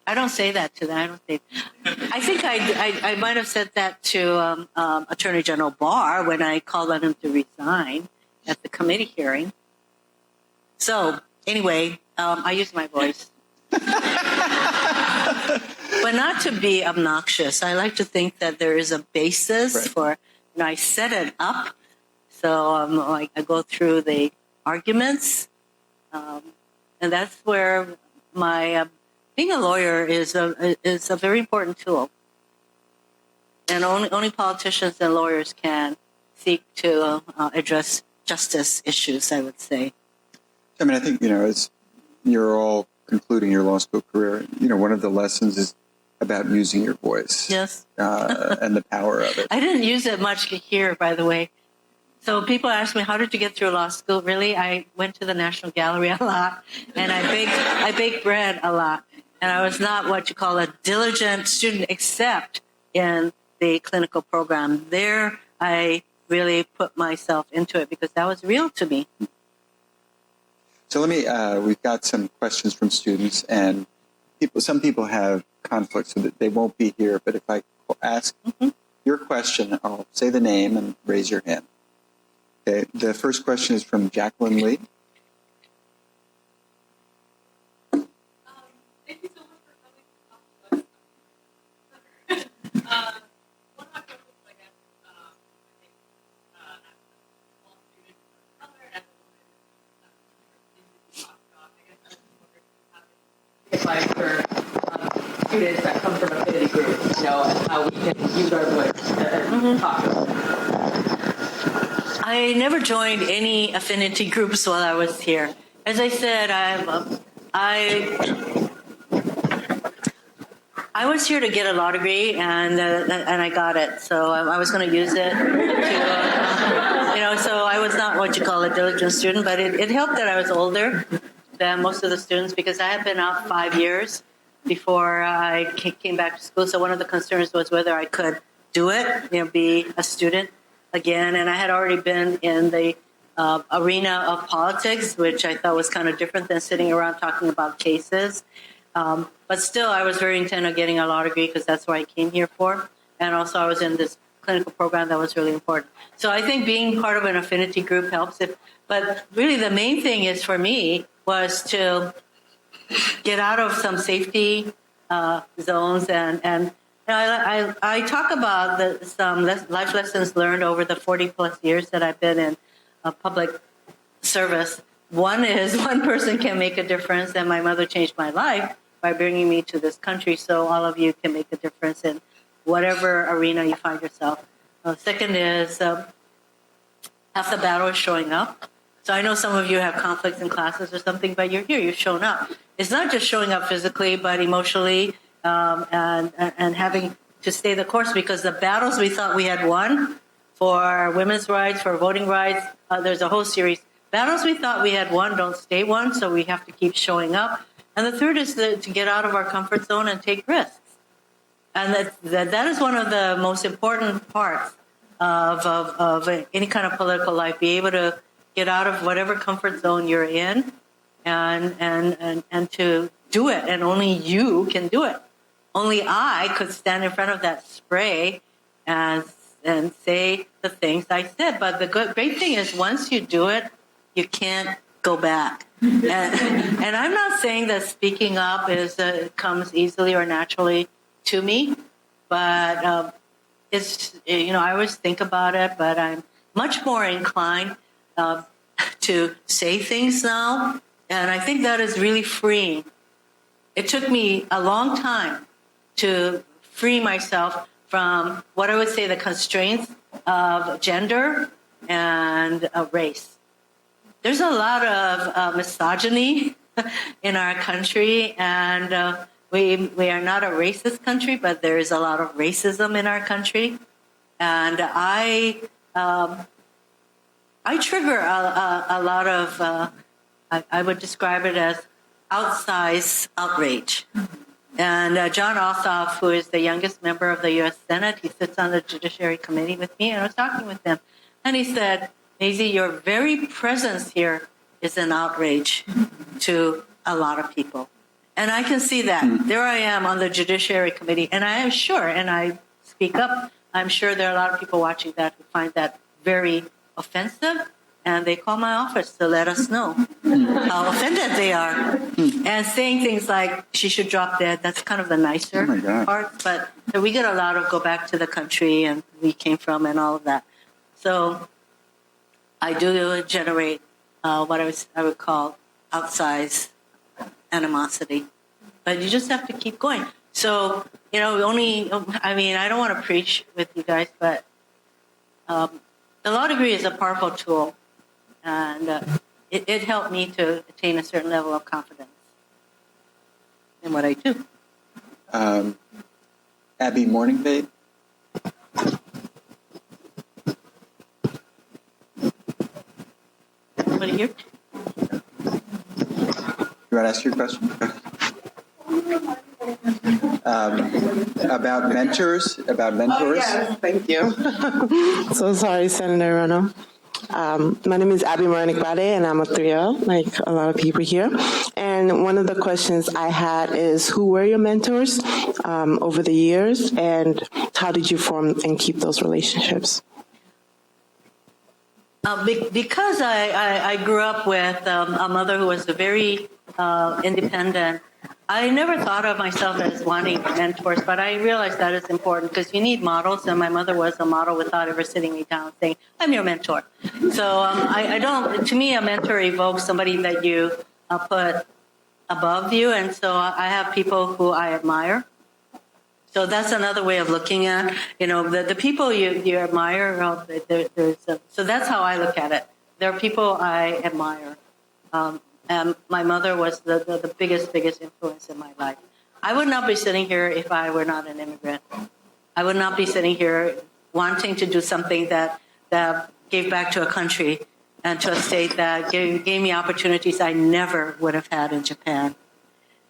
I don't say that to them. I think I might have said that to Attorney General Barr when I called on him to resign at the committee hearing. So anyway, I use my voice. But not to be obnoxious. I like to think that there is a basis for, I set it up. So I go through the arguments. And that's where my being a lawyer is a very important tool. And only politicians and lawyers can seek to address justice issues, I would say. I mean, I think, as you're all concluding your law school career, one of the lessons is about using your voice. Yes. And the power of it. I didn't use it much here, by the way. So people ask me, how did you get through law school? Really, I went to the National Gallery a lot, and I baked bread a lot. And I was not what you call a diligent student, except in the clinical program. There, I really put myself into it because that was real to me. So we've got some questions from students, and some people have conflicts so that they won't be here. But if I ask your question, I'll say the name and raise your hand. Okay. The first question is from Jacqueline Lee. Thank you so much for coming to talk to us. One of my questions, I guess, I think, as a small student, as a brother, as a woman, things that you talked about, I guess I was wondering if you have any advice for students that come from affinity groups, and how we can use our voice and talk to them. I never joined any affinity groups while I was here. As I said, I was here to get a law degree, and I got it. So I was going to use it to, so I was not what you call a diligent student, but it helped that I was older than most of the students, because I had been out 5 years before I came back to school. So one of the concerns was whether I could do it, be a student again. And I had already been in the arena of politics, which I thought was kind of different than sitting around talking about cases. But still, I was very intent on getting a law degree because that's what I came here for. And also, I was in this clinical program that was really important. So I think being part of an affinity group helps. But really, the main thing is for me was to get out of some safety zones. And I talk about some life lessons learned over the 40-plus years that I've been in public service. One is one person can make a difference, and my mother changed my life by bringing me to this country, so all of you can make a difference in whatever arena you find yourself. Second is half the battle is showing up. So I know some of you have conflicts in classes or something, but you're here, you've shown up. It's not just showing up physically, but emotionally, and having to stay the course, because the battles we thought we had won for women's rights, for voting rights, there's a whole series. Battles we thought we had won don't stay won, so we have to keep showing up. And the third is to get out of our comfort zone and take risks. And that is one of the most important parts of any kind of political life, be able to get out of whatever comfort zone you're in and to do it. And only you can do it. Only I could stand in front of that spray and say the things I said. But the great thing is, once you do it, you can't go back. And I'm not saying that speaking up comes easily or naturally to me, but it's, I always think about it, but I'm much more inclined to say things now, and I think that is really freeing. It took me a long time to free myself from what I would say the constraints of gender and race. There's a lot of misogyny in our country, and we are not a racist country, but there is a lot of racism in our country. And I trigger a lot of, I would describe it as, outsized outrage. And John Ossoff, who is the youngest member of the U.S. Senate, he sits on the Judiciary Committee with me, and I was talking with him. And he said, Mazie, your very presence here is an outrage to a lot of people. And I can see that. There I am on the Judiciary Committee, and I am sure, and I speak up, I'm sure there are a lot of people watching that who find that very offensive, and they call my office to let us know how offended they are. And saying things like, she should drop dead, that's kind of the nicer part. But we get a lot of go back to the country and we came from and all of that. So I do generate what I would call outsized animosity. But you just have to keep going. So, I don't want to preach with you guys, but the law degree is a powerful tool. And it helped me to attain a certain level of confidence in what I do. Abby Morningbait. What are you? You want to ask your question? About mentors. Oh, yes, thank you. So sorry, Senator Hirono. My name is Abby Morningbait, and I'm a 3L, like a lot of people here. And one of the questions I had is, who were your mentors over the years, and how did you form and keep those relationships? Because I grew up with a mother who was very independent, I never thought of myself as wanting mentors, but I realized that is important because you need models, and my mother was a model without ever sitting me down saying, I'm your mentor. So I don't, to me, a mentor evokes somebody that you put above you, and so I have people who I admire. So that's another way of looking at, the people you admire. So that's how I look at it. There are people I admire. And my mother was the biggest influence in my life. I would not be sitting here if I were not an immigrant. I would not be sitting here wanting to do something that gave back to a country and to a state that gave me opportunities I never would have had in Japan.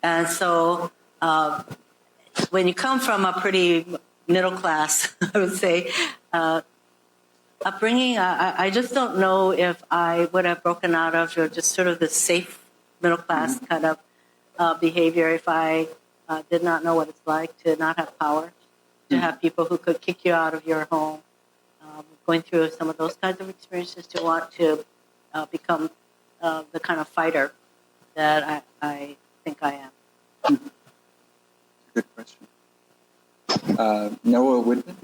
And so when you come from a pretty middle class, I would say, upbringing, I just don't know if I would have broken out of just sort of the safe middle class kind of behavior if I did not know what it's like to not have power, to have people who could kick you out of your home, going through some of those kinds of experiences to want to become the kind of fighter that I think I am. Good question. Noah Whitman.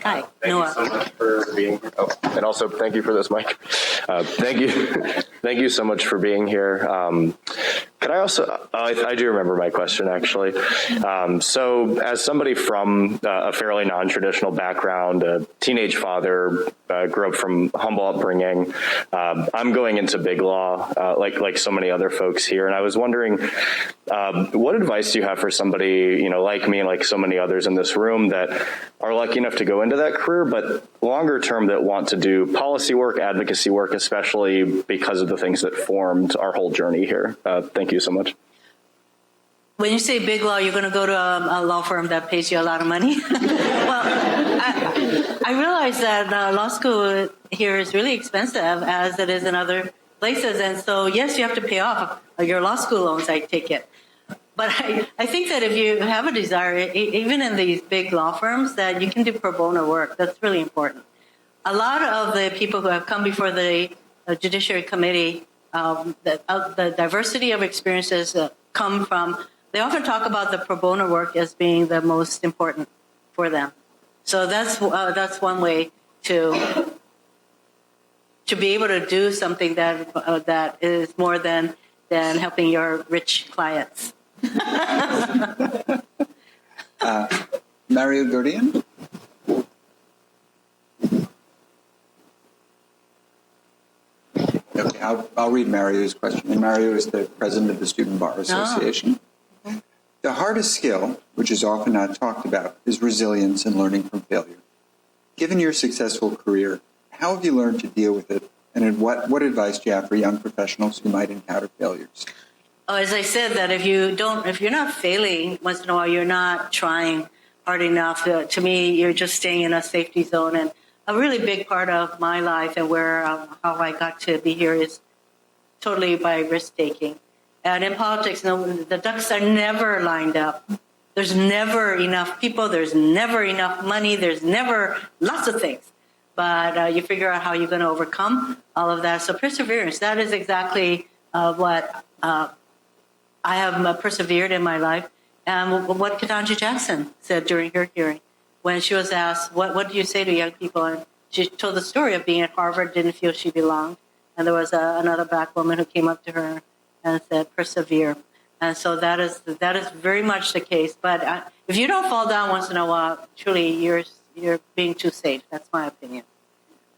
Hi, Thank Noah. you so much for being here. Oh, and also thank you for this mic. Thank you so much for being here. Could I also, I do remember my question actually. So as somebody from a fairly non-traditional background, a teenage father, grew up from humble upbringing, I'm going into big law, like so many other folks here. And I was wondering, what advice do you have for somebody, like me and like so many others in this room that are lucky enough to go into that career, but longer term that want to do policy work, advocacy work, especially because of the things that formed our whole journey here? Thank you so much. When you say big law, you're going to go to a law firm that pays you a lot of money? Well, I realize that law school here is really expensive, as it is in other places. And so, yes, you have to pay off your law school loans, I take it. But I think that if you have a desire, even in these big law firms, that you can do pro bono work. That's really important. A lot of the people who have come before the Judiciary Committee, the diversity of experiences come from, they often talk about the pro bono work as being the most important for them. So that's one way to be able to do something that is more than helping your rich clients. Mario Gordian. Okay, I'll read Mario's question. And Mario is the president of the Student Bar Association. Oh. The hardest skill, which is often not talked about, is resilience and learning from failure. Given your successful career, how have you learned to deal with it, and And what advice do you have for young professionals who might encounter failures? Oh, as I said, that if you're not failing once in a while, you're not trying hard enough. To me, you're just staying in a safety zone. And a really big part of my life and where how I got to be here is totally by risk taking. And in politics, the ducks are never lined up. There's never enough people. There's never enough money. There's never lots of things. But you figure out how you're going to overcome all of that. So perseverance, that is exactly what I have persevered in my life. And what Ketanji Jackson said during her hearing when she was asked, what do you say to young people? And she told the story of being at Harvard, didn't feel she belonged. And there was another black woman who came up to her and said, persevere. And so that is very much the case. But if you don't fall down once in a while, truly you're being too safe. That's my opinion.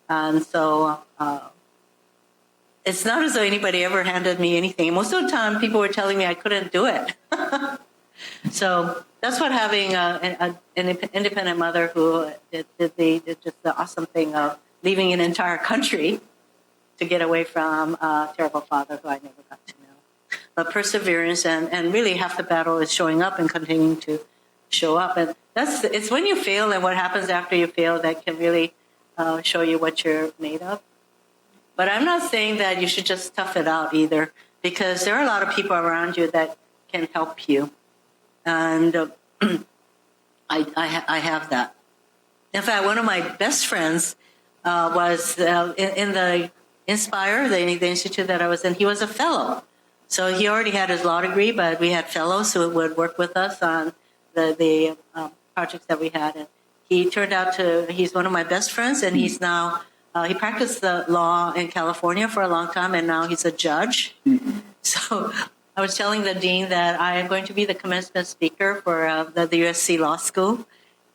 And so it's not as though anybody ever handed me anything. Most of the time, people were telling me I couldn't do it. So that's what having an independent mother who did just the awesome thing of leaving an entire country to get away from a terrible father who I never got to know. But perseverance and really half the battle is showing up and continuing to show up. And it's when you fail and what happens after you fail that can really show you what you're made of. But I'm not saying that you should just tough it out either, because there are a lot of people around you that can help you. And I have that. In fact, one of my best friends was in the Inspire, the institute that I was in. He was a fellow. So he already had his law degree, but we had fellows who would work with us on the projects that we had. And he turned out he's one of my best friends, and he's now, he practiced the law in California for a long time, and now he's a judge. Mm-hmm. So I was telling the dean that I am going to be the commencement speaker for the USC Law School.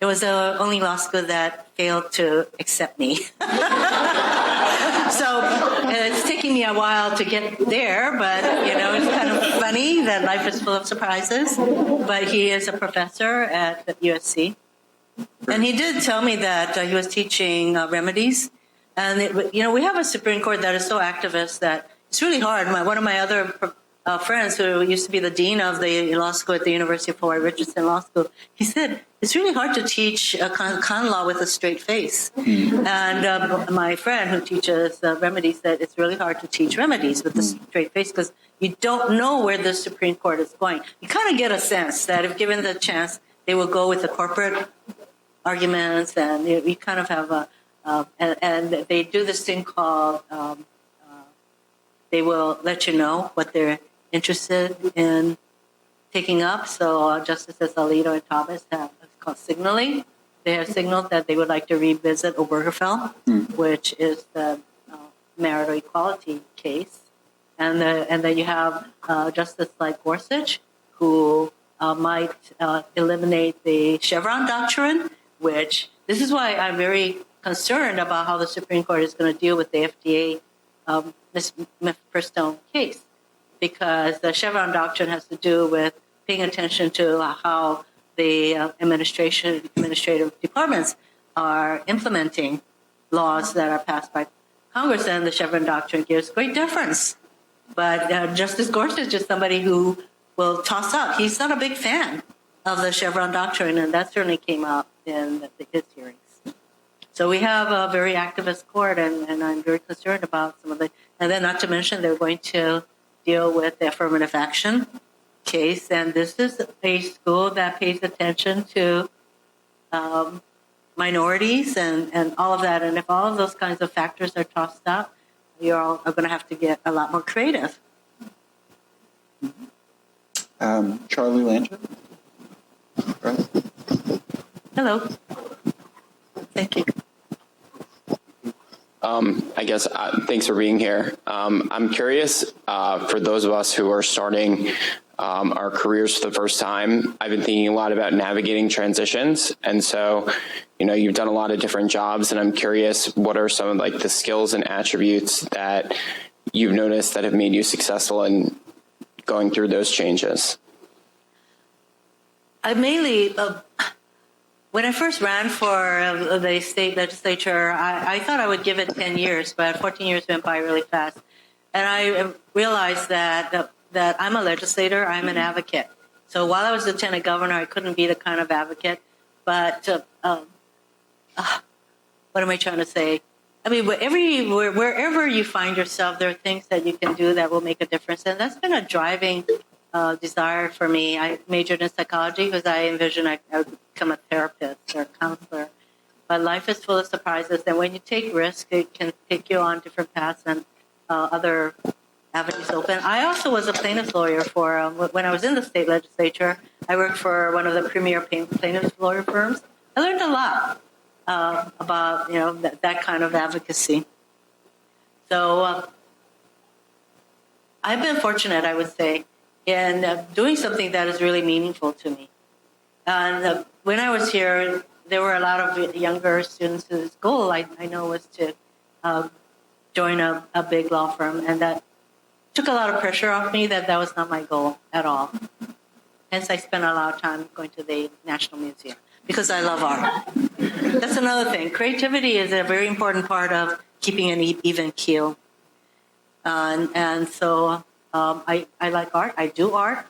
It was the only law school that failed to accept me. So it's taking me a while to get there, but, it's kind of funny that life is full of surprises. But he is a professor at the USC. And he did tell me that he was teaching remedies. And, we have a Supreme Court that is so activist that it's really hard. One of my other friends who used to be the dean of the law school at the University of Hawaii, Richardson Law School, he said, it's really hard to teach con law with a straight face. Mm-hmm. And my friend who teaches remedies said it's really hard to teach remedies with a straight face because you don't know where the Supreme Court is going. You kind of get a sense that if given the chance, they will go with the corporate arguments, and you kind of have and they do this thing called, they will let you know what they're interested in taking up. So Justices Alito and Thomas have what's called signaling. They have signaled that they would like to revisit Obergefell, which is the marital equality case. And then you have Justice like Gorsuch, who might eliminate the Chevron doctrine, which this is why I'm very concerned about how the Supreme Court is going to deal with the FDA Ms. Firstone case, because the Chevron doctrine has to do with paying attention to how the administrative departments are implementing laws that are passed by Congress, and the Chevron doctrine gives great deference. But Justice Gorsuch is somebody who will toss up. He's not a big fan of the Chevron doctrine, and that certainly came out in his hearings. So we have a very activist court, and I'm very concerned about some of the, and then not to mention they're going to deal with the affirmative action case, and this is a school that pays attention to minorities and all of that, and if all of those kinds of factors are tossed up, you're all going to have to get a lot more creative. Charlie Landry. Hello. Thank you. I guess thanks for being here. I'm curious, for those of us who are starting our careers for the first time, I've been thinking a lot about navigating transitions. And so, you've done a lot of different jobs, and I'm curious, what are some of the skills and attributes that you've noticed that have made you successful in going through those changes? I mainly, when I first ran for the state legislature, I thought I would give it 10 years, but 14 years went by really fast. And I realized that I'm a legislator, I'm an advocate. So while I was lieutenant governor, I couldn't be the kind of advocate. But what am I trying to say? I mean, wherever you find yourself, there are things that you can do that will make a difference. And that's been a driving desire for me. I majored in psychology because I envisioned I would become a therapist or a counselor. But life is full of surprises. And when you take risks, it can take you on different paths and other avenues open. I also was a plaintiff's lawyer for, when I was in the state legislature, I worked for one of the premier plaintiff's lawyer firms. I learned a lot about, that kind of advocacy. So I've been fortunate, I would say, in doing something that is really meaningful to me. And when I was here, there were a lot of younger students whose goal, I know, was to join a big law firm, and that took a lot of pressure off me. That was not my goal at all. Hence, I spent a lot of time going to the National Museum because I love art. That's another thing. Creativity is a very important part of keeping an even keel. And so I like art. I do art.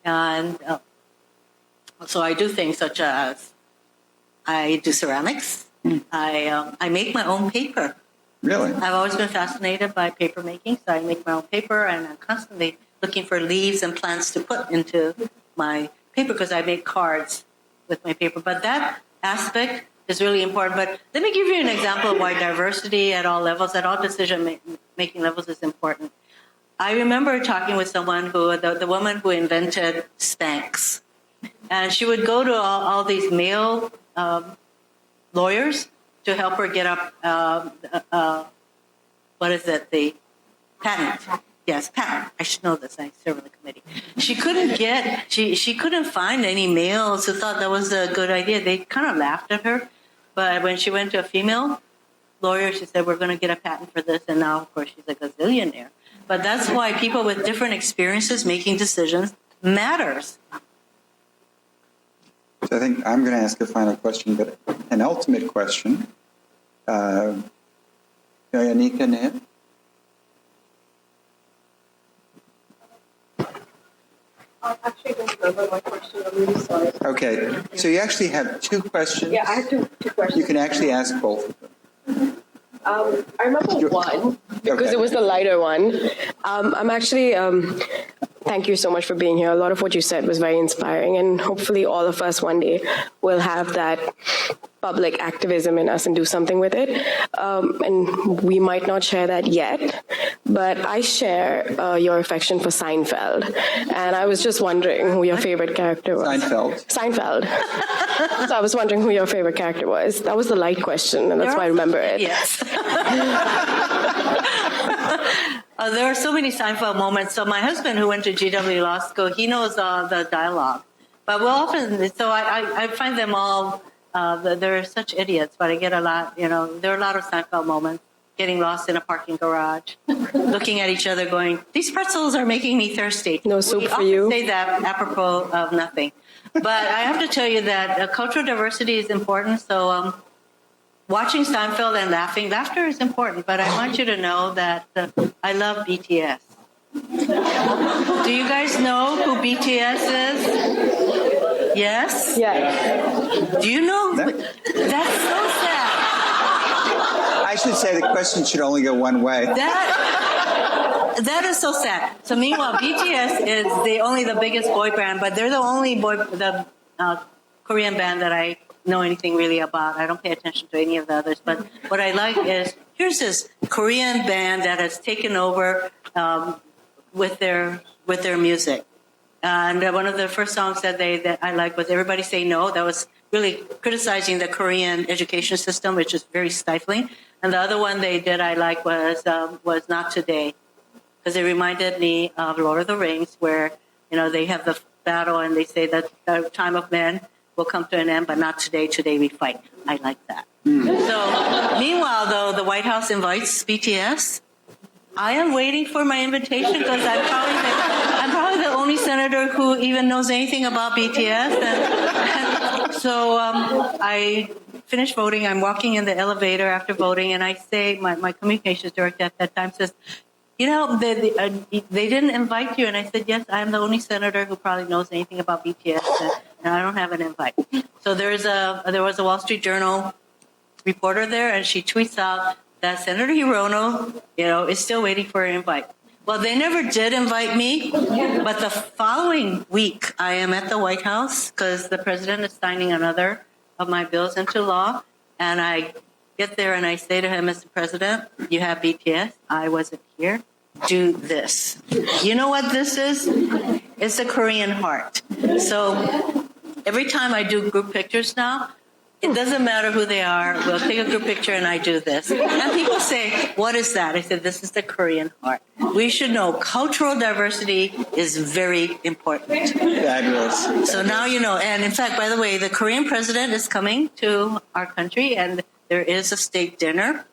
And so I do things such as I do ceramics. I make my own paper. Really? I've always been fascinated by paper making, so I make my own paper, and I'm constantly looking for leaves and plants to put into my paper because I make cards with my paper. But that aspect is really important. But let me give you an example of why diversity at all levels, at all decision-making levels is important. I remember talking with someone the woman who invented Spanx. And she would go to all these male lawyers to help her get up, the patent. Yes, patent. I should know this. I serve on the committee. She couldn't find any males who thought that was a good idea. They kind of laughed at her. But when she went to a female lawyer, she said, we're going to get a patent for this. And now, of course, she's a gazillionaire. But that's why people with different experiences making decisions matters. So I think I'm going to ask a final question, but an ultimate question. Anika Ned? I actually don't remember my question. I'm really sorry. Okay, so you actually have two questions. Yeah, I have two questions. You can actually ask both of them. I remember one because it was the lighter one. I'm actually, thank you so much for being here. A lot of what you said was very inspiring, and hopefully all of us one day will have that public activism in us and do something with it. And we might not share that yet, but I share your affection for Seinfeld. And I was just wondering who your favorite character was. Seinfeld. So I was wondering who your favorite character was. That was the light question, and that's why I remember it. Yes. There are so many Seinfeld moments. So my husband, who went to GW Law School, he knows the dialogue. But we'll often, so I find them all, they're such idiots, but I get a lot, there are a lot of Seinfeld moments. Getting lost in a parking garage, looking at each other going, these pretzels are making me thirsty. No soup for you. We often say that apropos of nothing. But I have to tell you that cultural diversity is important. So watching Seinfeld and laughter is important. But I want you to know that I love BTS. Do you guys know who BTS is? Yes? Yes. Do you know? That's so sad. I should say the question should only go one way. That is so sad. So meanwhile, BTS is the biggest boy band, but they're the only Korean band that I know anything really about. I don't pay attention to any of the others. But what I like is here's this Korean band that has taken over with their music. And one of the first songs that I like was "Everybody Say No." That was really criticizing the Korean education system, which is very stifling. And the other one they did I like was "Not Today," because it reminded me of Lord of the Rings, where they have the battle and they say that the time of men will come to an end, but not today. Today we fight. I like that. So, meanwhile, though, the White House invites BTS. I am waiting for my invitation because I'm probably probably the only senator who even knows anything about BTS. And so I finished voting. I'm walking in the elevator after voting, and I say, my communications director at that time says, they didn't invite you. And I said, yes, I'm the only senator who probably knows anything about BTS, and I don't have an invite. So there was a Wall Street Journal reporter there, and she tweets out that Senator Hirono, is still waiting for an invite. Well, they never did invite me, but the following week, I am at the White House because the president is signing another of my bills into law, and I get there and I say to him, Mr. President, you have BTS. I wasn't here. Do this. You know what this is? It's a Korean heart. So every time I do group pictures now, it doesn't matter who they are. We'll take a group picture and I do this. And people say, what is that? I said, this is the Korean heart. We should know cultural diversity is very important. Fabulous. So now you know. And in fact, by the way, the Korean president is coming to our country, and there is a state dinner.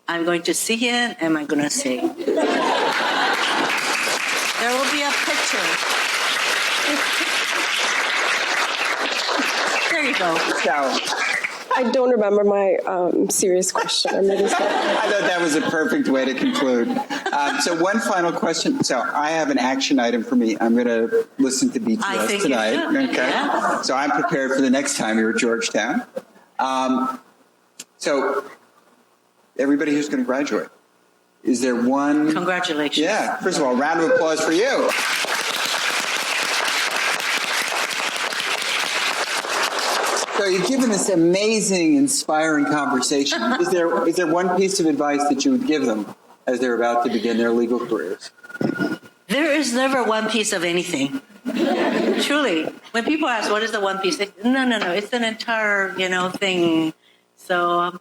I'm going to see him, and I'm going to sing. There will be a picture. There you go. So, I don't remember my serious question. I'm really sorry. I thought that was a perfect way to conclude. So one final question. So I have an action item for me. I'm going to listen to I BTS think tonight. you should. Okay. Yeah. So I'm prepared for the next time you're at Georgetown. So everybody who's going to graduate, is there one? Congratulations. Yeah. First of all, round of applause for you. So you've given this amazing, inspiring conversation. Is there one piece of advice that you would give them as they're about to begin their legal careers? There is never one piece of anything. Truly. When people ask, what is the one piece? They say, no. It's an entire, thing. So,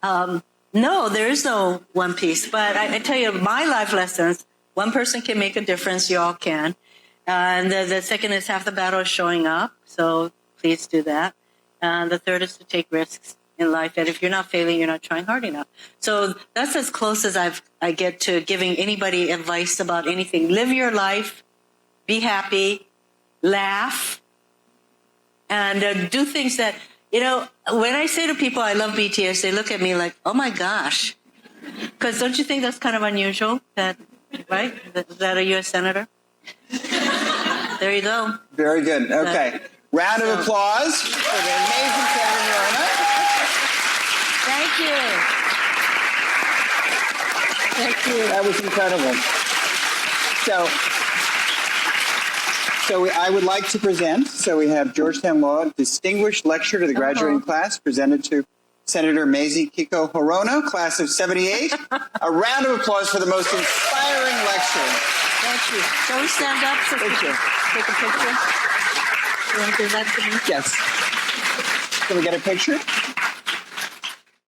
no, there is no one piece. But I tell you, my life lessons, one person can make a difference. You all can. And the second is half the battle is showing up. So please do that. And the third is to take risks in life. And if you're not failing, you're not trying hard enough. So that's as close as I get to giving anybody advice about anything. Live your life, be happy, laugh, and do things that, when I say to people I love BTS, they look at me like, oh my gosh. Because don't you think that's kind of unusual, right? That a U.S. Senator? There you go. Very good. Okay. Round of applause for the amazing Senator Hirono. Thank you. Thank you. That was incredible. So I would like to present. So we have Georgetown Law Distinguished Lecture to the graduating class presented to Senator Mazie Kiko Hirono, class of 78. A round of applause for the most inspiring lecture. Thank you. Shall we stand up so we can take a picture? You want to do that to me? Yes. Can we get a picture?